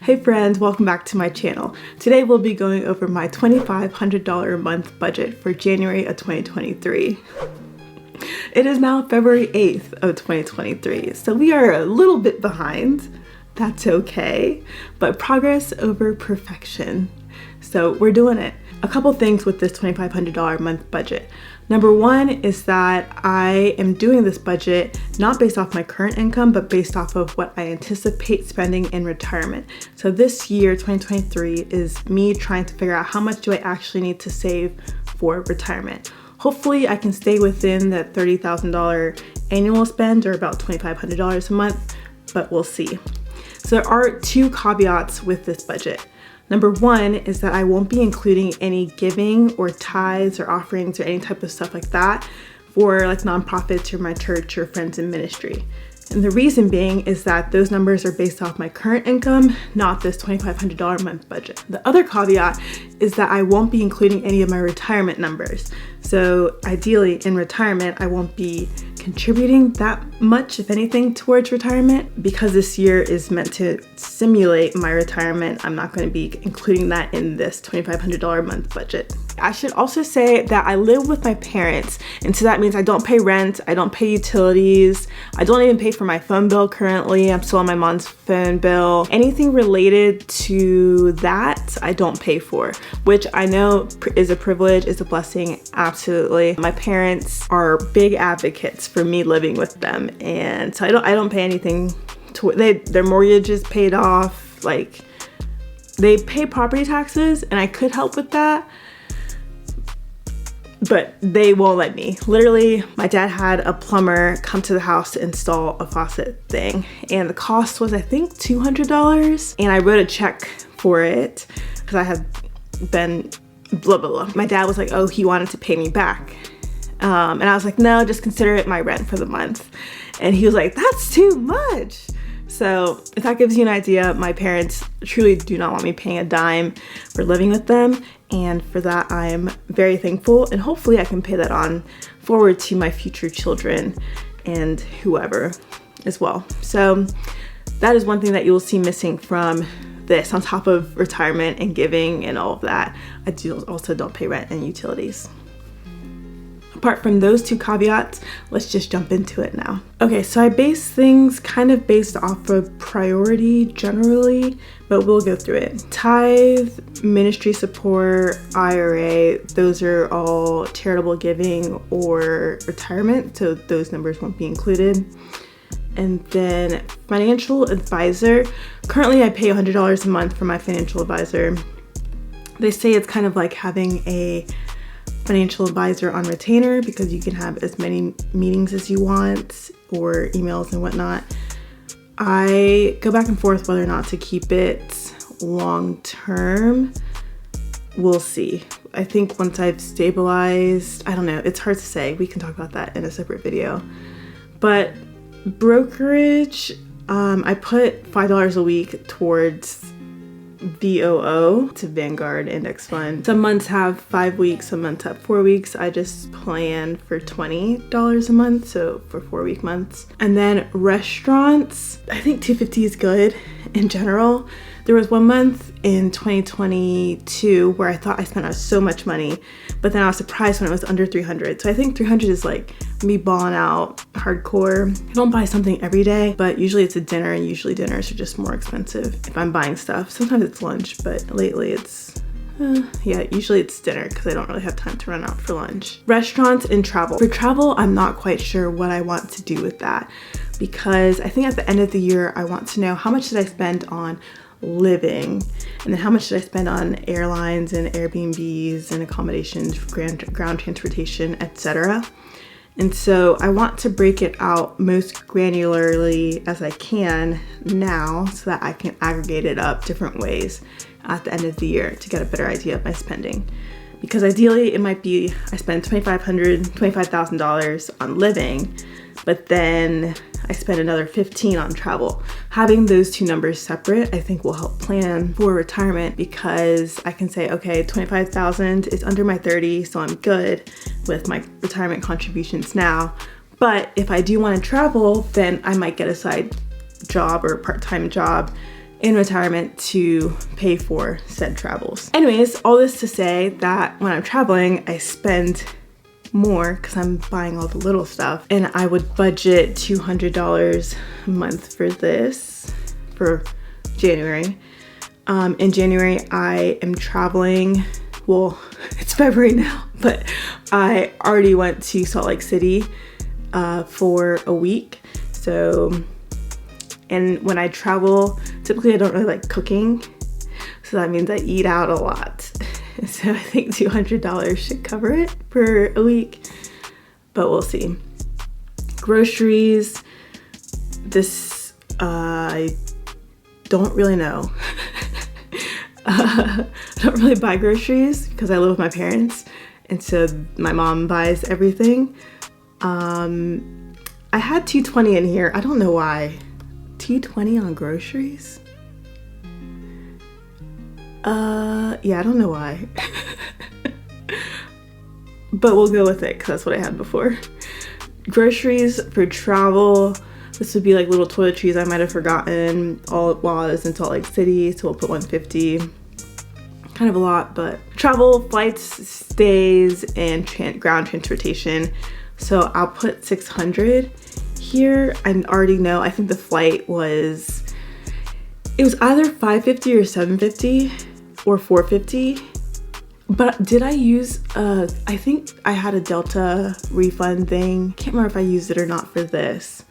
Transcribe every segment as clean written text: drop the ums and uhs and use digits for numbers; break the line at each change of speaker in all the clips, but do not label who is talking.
Hey friends, welcome back to my channel. Today we'll be going over my $2,500 a month budget for January of 2023. It is now February 8th of 2023, so we are a little bit behind. That's okay, but progress over perfection. So we're doing it. A couple things with this $2,500 a month budget. Number one is that I am doing this budget not based off my current income, but based off of what I anticipate spending in retirement. So this year, 2023, is me trying to figure out how much do I actually need to save for retirement. Hopefully I can stay within that $30,000 annual spend, or about $2,500 a month, but we'll see. So there are two caveats with this budget. Number one is that I won't be including any giving or tithes or offerings or any type of stuff like that for like nonprofits or my church or friends in ministry. And the reason being is that those numbers are based off my current income, not this $2,500 a month budget. The other caveat is that I won't be including any of my retirement numbers. So ideally in retirement, I won't be contributing that much, if anything, towards retirement. Because this year is meant to simulate my retirement, I'm not going to be including that in this $2,500 a month budget. I should also say that I live with my parents, and so that means I don't pay rent, I don't pay utilities, I don't even pay for my phone bill currently. I'm still on my mom's phone bill. Anything related to that, I don't pay for, which I know is a privilege, is a blessing, absolutely. My parents are big advocates for me living with them, and so I don't pay anything to their mortgage is paid off. Like, they pay property taxes, and I could help with that, but they won't let me. Literally, my dad had a plumber come to the house to install a faucet thing, and the cost was, I think, $200, and I wrote a check for it because I had been blah blah blah. My dad was like, oh, he wanted to pay me back, and I was like, no, just consider it my rent for the month. And he was like, that's too much. So if that gives you an idea, my parents truly do not want me paying a dime for living with them. And for that, I'm very thankful. And hopefully I can pay that on forward to my future children and whoever as well. So that is one thing that you will see missing from this, on top of retirement and giving and all of that. I also don't pay rent and utilities. Apart from those two caveats, let's just jump into it now. Okay, so I base things kind of based off of priority generally, but we'll go through it. Tithe, ministry support, IRA, those are all charitable giving or retirement, so those numbers won't be included. And then financial advisor, currently I pay $100 a month for my financial advisor. They say it's kind of like having a financial advisor on retainer, because you can have as many meetings as you want or emails and whatnot. I go back and forth whether or not to keep it long term. We'll see. I think once I've stabilized, I don't know, it's hard to say. We can talk about that in a separate video. But brokerage, I put $5 a week towards VOO, to Vanguard Index Fund. Some months have 5 weeks, some months have 4 weeks. I just plan for $20 a month, so for 4-week months. And then restaurants, I think $250 is good in general. There was one month in 2022 where I thought I spent so much money, but then I was surprised when it was under $300. So I think $300 is like me balling out hardcore. I don't buy something every day, but usually it's a dinner, and usually dinners are just more expensive if I'm buying stuff. Sometimes it's lunch, but lately it's usually it's dinner because I don't really have time to run out for lunch. Restaurants and travel. For travel, I'm not quite sure what I want to do with that, because I think at the end of the year, I want to know how much did I spend on living, and then how much did I spend on airlines and Airbnbs and accommodations, ground transportation, etc. And so I want to break it out most granularly as I can now, so that I can aggregate it up different ways at the end of the year to get a better idea of my spending. Because ideally it might be I spend $25,000 on living, but then I spend another $15,000 on travel. Having those two numbers separate, I think, will help plan for retirement, because I can say, okay, $25,000 is under my 30, so I'm good with my retirement contributions now. But if I do want to travel, then I might get a side job or a part-time job in retirement to pay for said travels. Anyways, all this to say that when I'm traveling, I spend more because I'm buying all the little stuff, and I would budget $200 a month for this for January. In January, I am traveling. Well, it's February now, but I already went to Salt Lake City for a week. So, and when I travel, typically I don't really like cooking. So that means I eat out a lot. So I think $200 should cover it for a week, but we'll see. Groceries, this, I don't really know. I don't really buy groceries because I live with my parents, and so my mom buys everything. I had $220 in here. I don't know why. $220 on groceries? Yeah, I don't know why. But we'll go with it because that's what I had before. Groceries for travel. This would be like little toiletries I might have forgotten all while I was in Salt Lake City, so we'll put $150. Kind of a lot, but travel, flights, stays, and ground transportation. So I'll put $600 here. I already know, I think the flight was, it was either $550 or $750 or $450. But did I use, I think I had a Delta refund thing. Can't remember if I used it or not for this.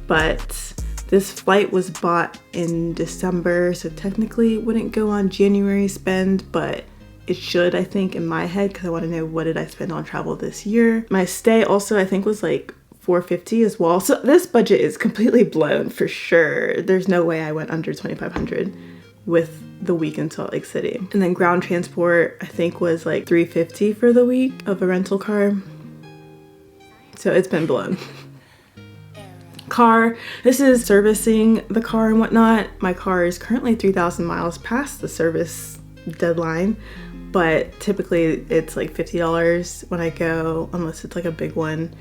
But this flight was bought in December, so technically it wouldn't go on January spend, but it should, I think, in my head, because I want to know what did I spend on travel this year. My stay also, I think, was like $450 as well. So this budget is completely blown for sure. There's no way I went under $2,500 with the week in Salt Lake City. And then ground transport, I think, was like $350 for the week of a rental car. So it's been blown. Car, this is servicing the car and whatnot. My car is currently 3,000 miles past the service deadline, but typically it's like $50 when I go, unless it's like a big one,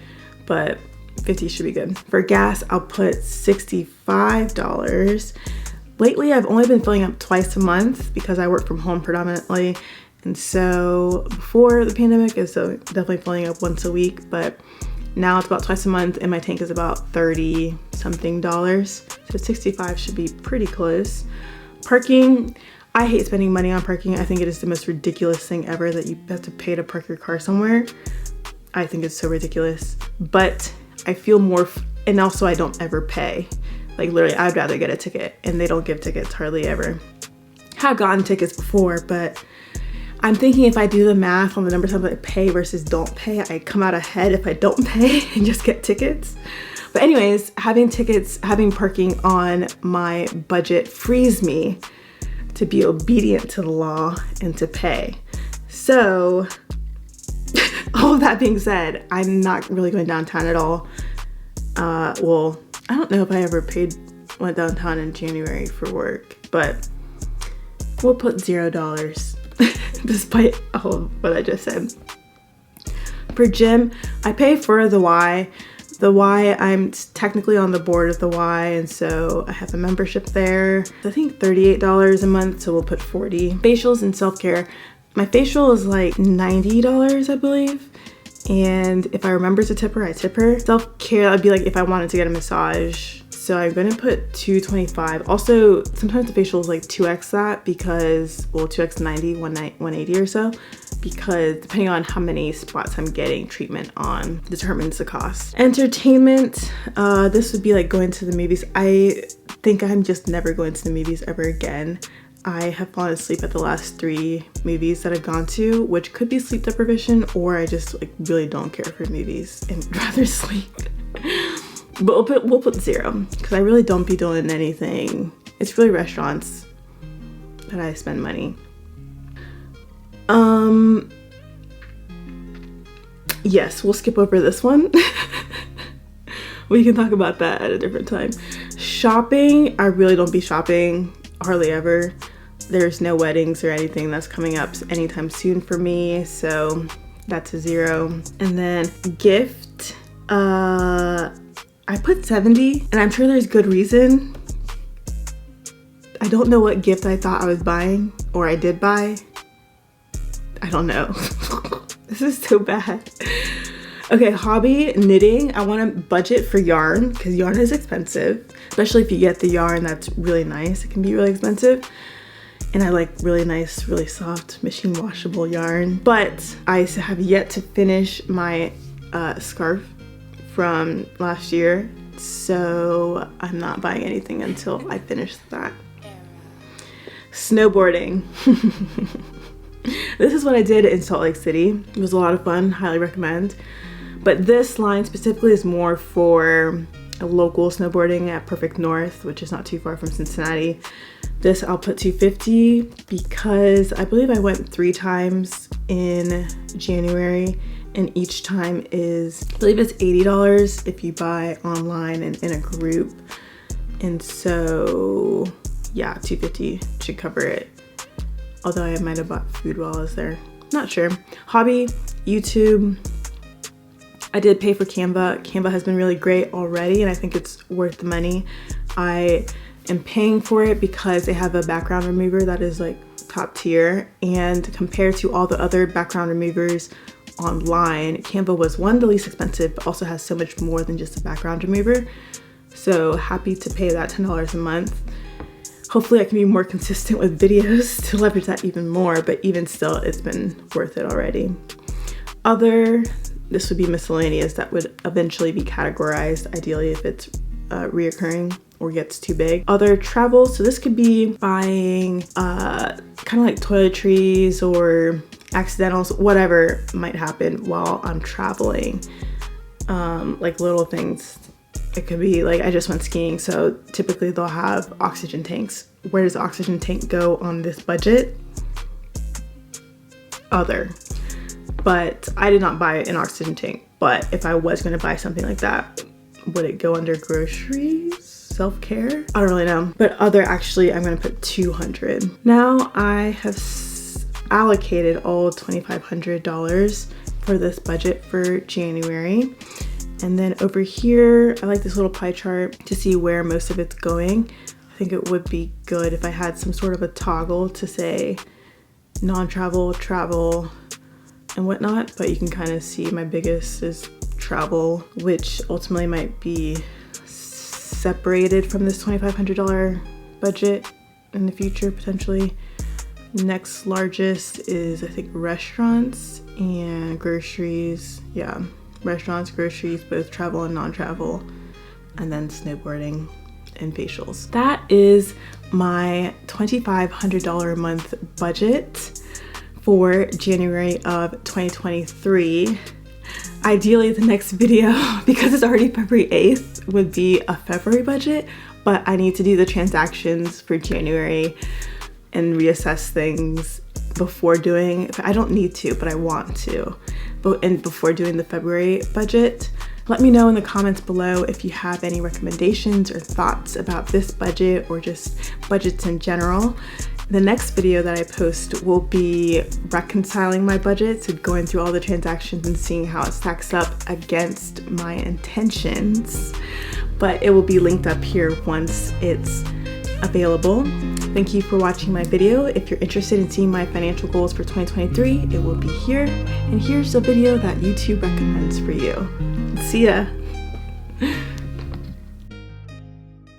but $50 should be good. For gas, I'll put $65. Lately, I've only been filling up twice a month because I work from home predominantly. And so before the pandemic, is so definitely filling up once a week, but now it's about twice a month, and my tank is about $30 something. So 65 should be pretty close. Parking, I hate spending money on parking. I think it is the most ridiculous thing ever that you have to pay to park your car somewhere. I think it's so ridiculous, but I feel more, and also I don't ever pay. Like literally, I'd rather get a ticket, and they don't give tickets hardly ever. Have gotten tickets before, but I'm thinking if I do the math on the numbers of I pay versus don't pay, I come out ahead if I don't pay and just get tickets. But anyways, having tickets, having parking on my budget frees me to be obedient to the law and to pay. So all of that being said, I'm not really going downtown at all. Well, I don't know if I ever went downtown in January for work, but we'll put $0 despite all of what I just said. For gym, I pay for the Y. The Y, I'm technically on the board of the Y, and so I have a membership there. I think $38 a month, so we'll put $40. Facials and self-care. My facial is like $90, I believe. And if I remember to tip her, I tip her. Self-care, I'd be like if I wanted to get a massage. So I'm gonna put $225. Also, sometimes the facial is like 2x that because, well, 2x 90, 180 or so, because depending on how many spots I'm getting treatment on determines the cost. Entertainment, this would be like going to the movies. I think I'm just never going to the movies ever again. I have fallen asleep at the last 3 movies that I've gone to, which could be sleep deprivation, or I just like really don't care for movies and would rather sleep. But we'll put $0 because I really don't be doing anything. It's really restaurants that I spend money. Yes, we'll skip over this one. We can talk about that at a different time. Shopping, I really don't be shopping hardly ever. There's no weddings or anything that's coming up anytime soon for me, so that's a $0. And then gift, I put $70, and I'm sure there's good reason. I don't know what gift I thought I was buying, or I did buy. I don't know. This is so bad. Okay, hobby, knitting. I want to budget for yarn because yarn is expensive, especially if you get the yarn that's really nice. It can be really expensive. And I like really nice, really soft, machine washable yarn. But I have yet to finish my scarf from last year. So I'm not buying anything until I finish that. Snowboarding. This is what I did in Salt Lake City. It was a lot of fun, highly recommend. But this line specifically is more for a local snowboarding at Perfect North, which is not too far from Cincinnati. This I'll put $250 because I believe I went 3 times in January, and each time is, I believe it's $80 if you buy online and in a group. And so yeah, $250 should cover it. Although I might have bought food while I was there. Not sure. Hobby, YouTube. I did pay for Canva. Canva has been really great already, and I think it's worth the money. I am paying for it because they have a background remover that is like top tier, and compared to all the other background removers online, Canva was one, the least expensive, but also has so much more than just a background remover. So happy to pay that $10 a month. Hopefully I can be more consistent with videos to leverage that even more, but even still, it's been worth it already. Other, this would be miscellaneous that would eventually be categorized, ideally if it's reoccurring or gets too big. Other travel, so this could be buying kind of like toiletries or accidentals, whatever might happen while I'm traveling. Like little things. It could be like I just went skiing, so typically they'll have oxygen tanks. Where does the oxygen tank go on this budget? Other. But I did not buy an oxygen tank. But if I was going to buy something like that, would it go under groceries? Self-care? I don't really know. But other, actually, I'm going to put $200. Now I have allocated all $2,500 for this budget for January. And then over here, I like this little pie chart to see where most of it's going. I think it would be good if I had some sort of a toggle to say non-travel, travel, and whatnot. But you can kind of see my biggest is travel, which ultimately might be separated from this $2,500 budget in the future, potentially. Next largest is, I think, restaurants and groceries. Yeah. Restaurants, groceries, both travel and non-travel, and then snowboarding and facials. That is my $2,500 a month budget for January of 2023. Ideally, the next video, because it's already February 8th, would be a February budget, but I need to do the transactions for January and reassess things before doing, I don't need to, but I want to. And before doing the February budget, let me know in the comments below if you have any recommendations or thoughts about this budget or just budgets in general. The next video that I post will be reconciling my budget, so going through all the transactions and seeing how it stacks up against my intentions. But it will be linked up here once it's available. Thank you for watching my video. If you're interested in seeing my financial goals for 2023, it will be here. And here's a video that YouTube recommends for you. See ya.